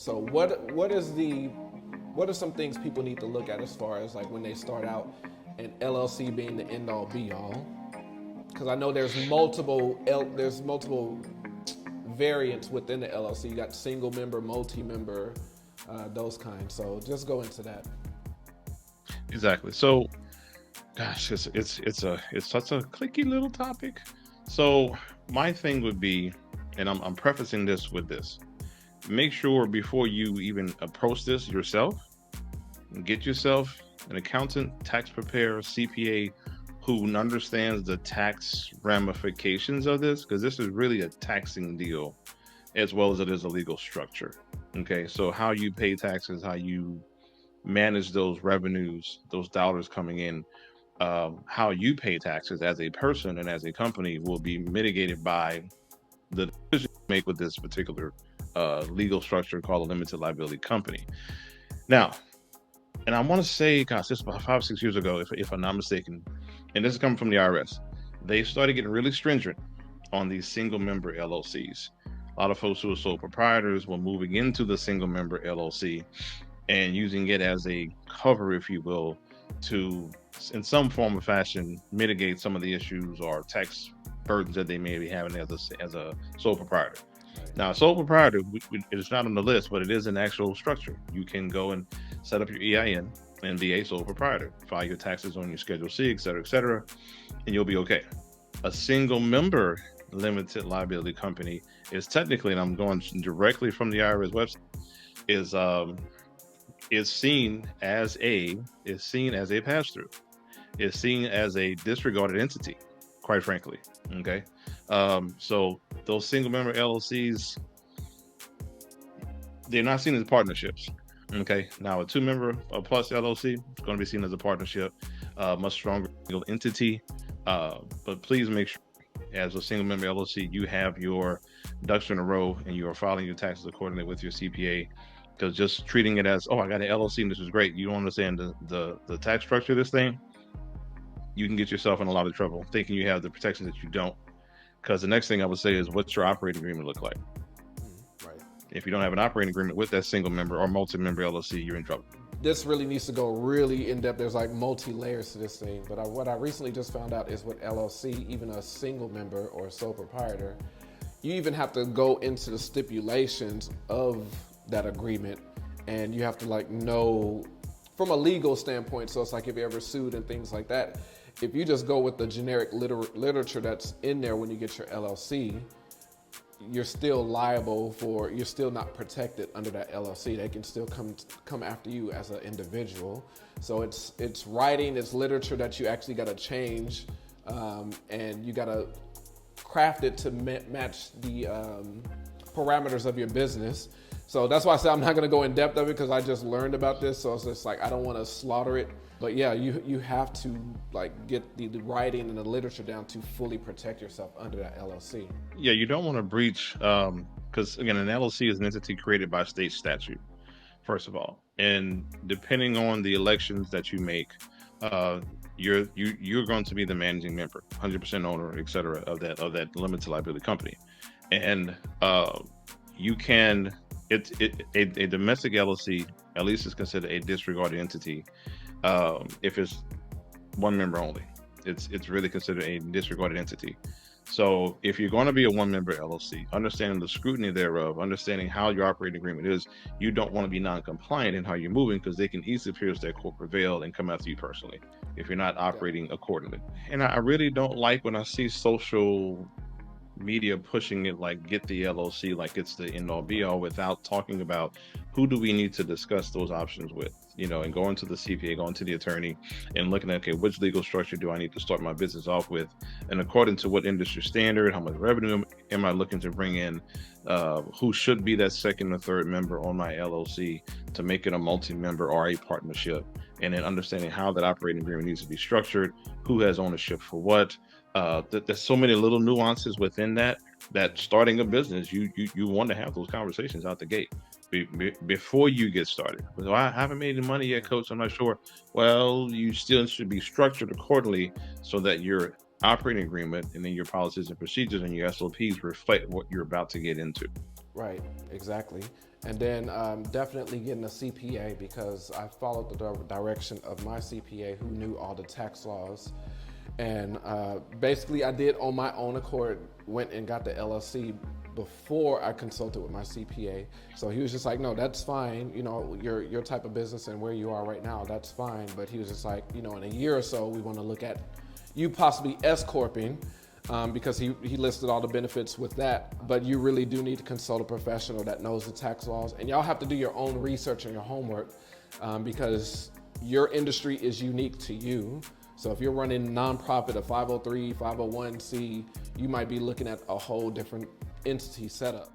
So what are some things people need to look at as far as like when they start out, and LLC being the end all be all? Because I know there's multiple variants within the LLC. You got single member, multi member, those kinds. So just go into that. Exactly. So, gosh, it's such a clicky little topic. So my thing would be, and I'm prefacing this with this: make sure before you even approach this yourself, get yourself an accountant, tax preparer, CPA who understands the tax ramifications of this, because this is really a taxing deal as well as it is a legal structure. Okay, so how you pay taxes, how you manage those revenues, those dollars coming in, how you pay taxes as a person and as a company will be mitigated by the decision you make with this particular legal structure called a limited liability company. Now, and I want to say, gosh, this is about 5 or 6 years ago, if I'm not mistaken, and this is coming from the IRS. They started getting really stringent on these single member LLCs. A lot of folks who are sole proprietors were moving into the single member LLC and using it as a cover, if you will, to, in some form or fashion, mitigate some of the issues or tax burdens that they may be having as a sole proprietor. Right. Now, a sole proprietor, it is not on the list, but it is an actual structure. You can go and set up your EIN and be a sole proprietor, file your taxes on your Schedule C, et cetera, and you'll be okay. A single member limited liability company is technically, and I'm going directly from the IRS website, is is seen as a pass through. Is seen as a disregarded entity, quite frankly. Okay, so those single member LLCs, they're not seen as partnerships. Okay, now a two member plus LLC is going to be seen as a partnership, much stronger legal entity. But please make sure, as a single member LLC, you have your ducks in a row and you are filing your taxes accordingly with your CPA. Because just treating it as, oh, I got an LLC and this is great, you don't understand the tax structure of this thing, you can get yourself in a lot of trouble thinking you have the protections that you don't. Because the next thing I would say is, what's your operating agreement look like? Right. If you don't have an operating agreement with that single member or multi-member LLC, you're in trouble. This really needs to go really in depth. There's like multi layers to this thing. But what I recently just found out is with LLC, even a single member or a sole proprietor, you even have to go into the stipulations of that agreement, and you have to like know from a legal standpoint. So it's like if you ever sued and things like that, if you just go with the generic literature that's in there when you get your LLC, you're still liable for, you're still not protected under that LLC. They can still come after you as an individual. So it's writing, it's literature that you actually got to change, and you got to craft it to match the parameters of your business. So that's why I say I'm not going to go in depth of it, because I just learned about this. So it's just like, I don't want to slaughter it. But yeah, you have to like get the writing and the literature down to fully protect yourself under that LLC. Yeah, you don't want to breach, because again, an LLC is an entity created by state statute, first of all, and depending on the elections that you make, you're going to be the managing member, 100% owner, et cetera, of that limited liability company, and you can a domestic LLC at least is considered a disregarded entity if it's one member only. It's really considered a disregarded entity. So if you're going to be a one member LLC, understanding the scrutiny thereof, understanding how your operating agreement is, you don't want to be non-compliant in how you're moving, because they can easily pierce that corporate veil and come after you personally if you're not operating accordingly. And I really don't like when I see social media pushing it like get the LLC like it's the end all be all, without talking about who do we need to discuss those options with, and going to the CPA, going to the attorney, and looking at, okay, which legal structure do I need to start my business off with, and according to what industry standard, how much revenue am I looking to bring in, who should be that second or third member on my LLC to make it a multi-member or a partnership, and then understanding how that operating agreement needs to be structured, who has ownership for what. There's so many little nuances within that starting a business, you want to have those conversations out the gate before you get started. So I haven't made any money yet, coach, I'm not sure. Well, you still should be structured accordingly so that your operating agreement and then your policies and procedures and your SOPs reflect what you're about to get into. Right, exactly. And then definitely getting a CPA, because I followed the direction of my CPA who knew all the tax laws. And basically I did on my own accord, went and got the LLC before I consulted with my CPA. So he was just like, no, that's fine. You know, your type of business and where you are right now, that's fine. But he was just like, you know, in a year or so, we want to look at you possibly S-Corping, because he listed all the benefits with that. But you really do need to consult a professional that knows the tax laws. And y'all have to do your own research and your homework, because your industry is unique to you. So if you're running nonprofit, a 503, 501c, you might be looking at a whole different entity setup.